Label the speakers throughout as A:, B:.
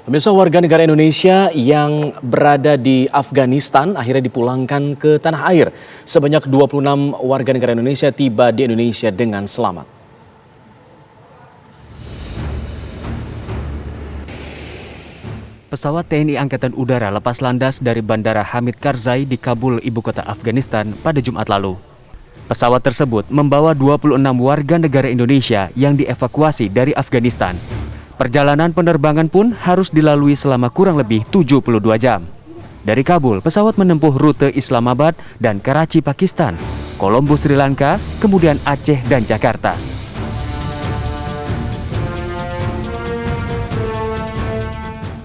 A: Pemirsa, warga negara Indonesia yang berada di Afghanistan akhirnya dipulangkan ke tanah air. Sebanyak 26 warga negara Indonesia tiba di Indonesia dengan selamat.
B: Pesawat TNI Angkatan Udara lepas landas dari Bandara Hamid Karzai di Kabul, ibu kota Afghanistan pada Jumat lalu. Pesawat tersebut membawa 26 warga negara Indonesia yang dievakuasi dari Afghanistan. Perjalanan penerbangan pun harus dilalui selama kurang lebih 72 jam. Dari Kabul, pesawat menempuh rute Islamabad dan Karachi, Pakistan, Colombo, Sri Lanka, kemudian Aceh dan Jakarta.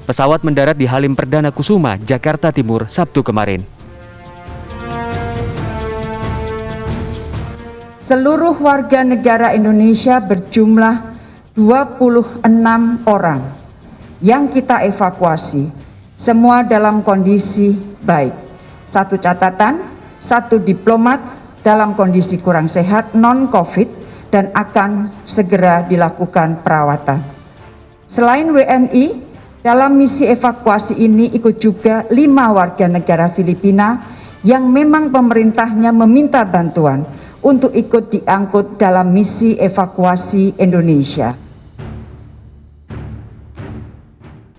B: Pesawat mendarat di Halim Perdana Kusuma, Jakarta Timur, Sabtu kemarin.
C: Seluruh warga negara Indonesia berjumlah 26 orang yang kita evakuasi, semua dalam kondisi baik. Satu catatan, satu diplomat dalam kondisi kurang sehat, non-COVID, dan akan segera dilakukan perawatan. Selain WNI, dalam misi evakuasi ini ikut juga 5 warga negara Filipina yang memang pemerintahnya meminta bantuan untuk ikut diangkut dalam misi evakuasi Indonesia.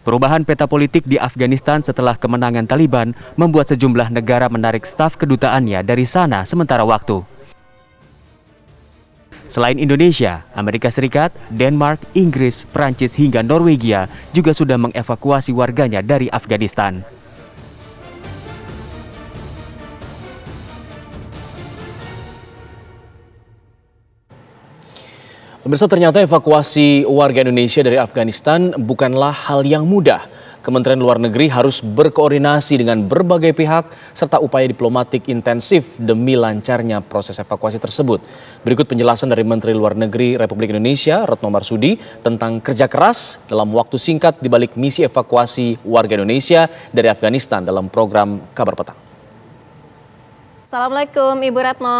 B: Perubahan peta politik di Afghanistan setelah kemenangan Taliban membuat sejumlah negara menarik staf kedutaannya dari sana sementara waktu. Selain Indonesia, Amerika Serikat, Denmark, Inggris, Prancis hingga Norwegia juga sudah mengevakuasi warganya dari Afghanistan.
A: Pemirsa, ternyata evakuasi warga Indonesia dari Afghanistan bukanlah hal yang mudah. Kementerian Luar Negeri harus berkoordinasi dengan berbagai pihak serta upaya diplomatik intensif demi lancarnya proses evakuasi tersebut. Berikut penjelasan dari Menteri Luar Negeri Republik Indonesia, Retno Marsudi, tentang kerja keras dalam waktu singkat di balik misi evakuasi warga Indonesia dari Afghanistan dalam program Kabar Petang.
D: Assalamualaikum Ibu Retno.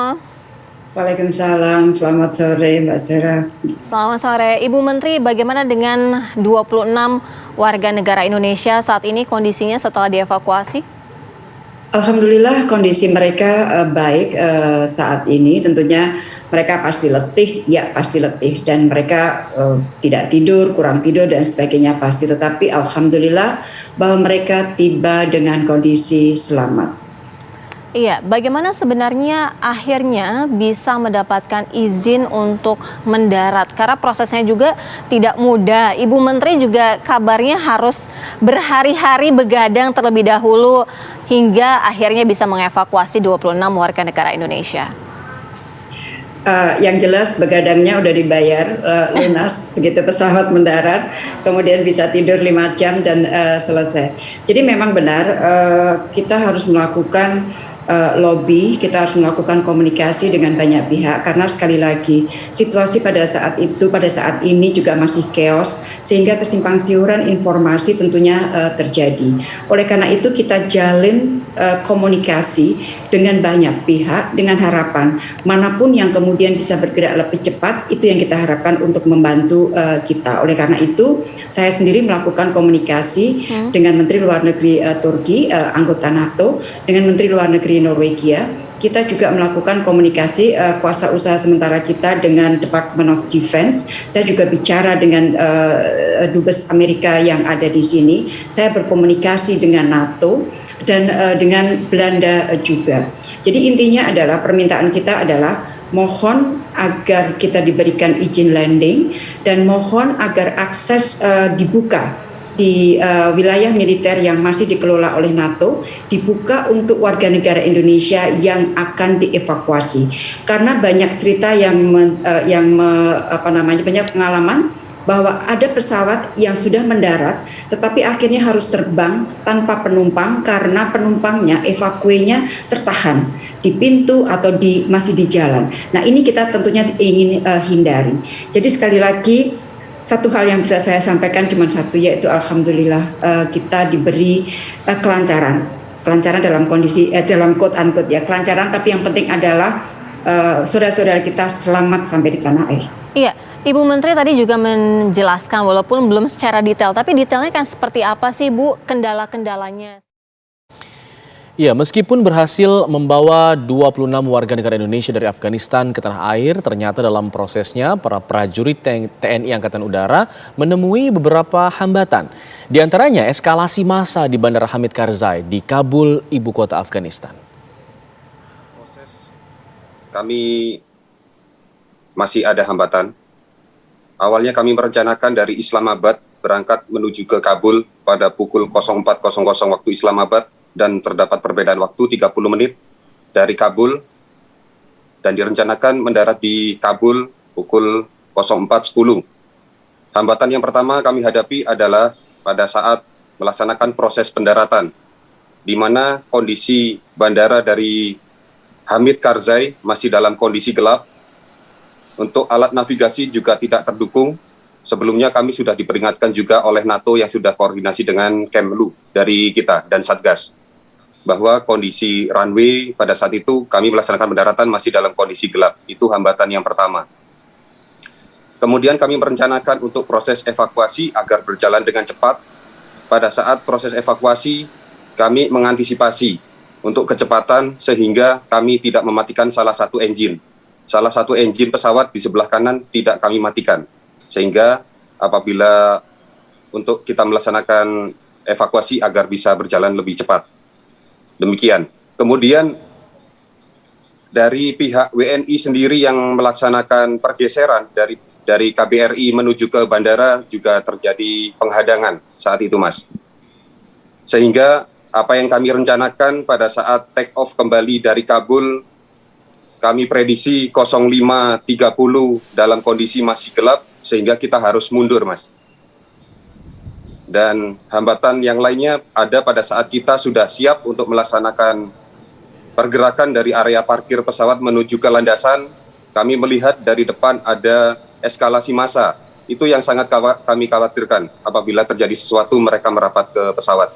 C: Waalaikumsalam, selamat sore Mbak Sarah.
D: Selamat sore. Ibu Menteri, bagaimana dengan 26 warga negara Indonesia saat ini kondisinya setelah dievakuasi?
E: Alhamdulillah kondisi mereka baik saat ini. Tentunya mereka pasti letih, ya pasti letih. Dan mereka tidak tidur, kurang tidur dan sebagainya pasti. Tetapi alhamdulillah bahwa mereka tiba dengan kondisi selamat.
D: Iya, bagaimana sebenarnya akhirnya bisa mendapatkan izin untuk mendarat? Karena prosesnya juga tidak mudah. Ibu Menteri juga kabarnya harus berhari-hari begadang terlebih dahulu hingga akhirnya bisa mengevakuasi 26 warga negara Indonesia.
E: Yang jelas begadangnya udah dibayar lunas begitu pesawat mendarat, kemudian bisa tidur 5 jam dan selesai. Jadi memang benar kita harus melakukan lobby, kita harus melakukan komunikasi dengan banyak pihak karena sekali lagi situasi pada saat ini juga masih chaos sehingga kesimpang siuran informasi tentunya terjadi. Oleh karena itu kita jalin komunikasi dengan banyak pihak dengan harapan manapun yang kemudian bisa bergerak lebih cepat itu yang kita harapkan untuk membantu kita. Oleh karena itu saya sendiri melakukan komunikasi dengan Menteri Luar Negeri Turki, anggota NATO, dengan Menteri Luar Negeri Norwegia. Kita juga melakukan komunikasi kuasa usaha sementara kita dengan Department of Defense. Saya juga bicara dengan Dubes Amerika yang ada di sini. Saya berkomunikasi dengan NATO dan dengan Belanda juga. Jadi intinya adalah permintaan kita adalah mohon agar kita diberikan izin landing dan mohon agar akses dibuka di wilayah militer yang masih dikelola oleh NATO dibuka untuk warga negara Indonesia yang akan dievakuasi. Karena banyak cerita banyak pengalaman bahwa ada pesawat yang sudah mendarat tetapi akhirnya harus terbang tanpa penumpang karena penumpangnya evakuasinya tertahan di pintu atau masih di jalan. Nah, ini kita tentunya ingin hindari. Jadi sekali lagi satu hal yang bisa saya sampaikan cuma satu, yaitu alhamdulillah kita diberi kelancaran dalam kondisi dalam quote unquote ya kelancaran, tapi yang penting adalah saudara-saudara kita selamat sampai di tanah air.
D: Iya, Ibu Menteri tadi juga menjelaskan walaupun belum secara detail, tapi detailnya kan seperti apa sih Bu kendala-kendalanya?
A: Ya, meskipun berhasil membawa 26 warga negara Indonesia dari Afghanistan ke tanah air, ternyata dalam prosesnya para prajurit TNI Angkatan Udara menemui beberapa hambatan. Di antaranya eskalasi massa di Bandara Hamid Karzai di Kabul, ibu kota Afghanistan.
F: Kami masih ada hambatan. Awalnya kami merencanakan dari Islamabad berangkat menuju ke Kabul pada pukul 04.00 waktu Islamabad dan terdapat perbedaan waktu 30 menit dari Kabul dan direncanakan mendarat di Kabul pukul 04.10. Hambatan yang pertama kami hadapi adalah pada saat melaksanakan proses pendaratan, di mana kondisi bandara dari Hamid Karzai masih dalam kondisi gelap. Untuk alat navigasi juga tidak terdukung. Sebelumnya kami sudah diperingatkan juga oleh NATO yang sudah koordinasi dengan Kemlu dari kita dan Satgas, bahwa kondisi runway pada saat itu kami melaksanakan pendaratan masih dalam kondisi gelap. Itu hambatan yang pertama. Kemudian kami merencanakan untuk proses evakuasi agar berjalan dengan cepat. Pada saat proses evakuasi, kami mengantisipasi untuk kecepatan sehingga kami tidak mematikan salah satu engine. Salah satu engine pesawat di sebelah kanan tidak kami matikan. Sehingga apabila untuk kita melaksanakan evakuasi agar bisa berjalan lebih cepat. Demikian. Kemudian dari pihak WNI sendiri yang melaksanakan pergeseran dari KBRI menuju ke bandara juga terjadi penghadangan saat itu, Mas. Sehingga apa yang kami rencanakan pada saat take off kembali dari Kabul, kami prediksi 05.30 dalam kondisi masih gelap, sehingga kita harus mundur, Mas. Dan hambatan yang lainnya ada pada saat kita sudah siap untuk melaksanakan pergerakan dari area parkir pesawat menuju ke landasan, kami melihat dari depan ada eskalasi massa. Itu yang sangat kami khawatirkan apabila terjadi sesuatu mereka merapat ke pesawat.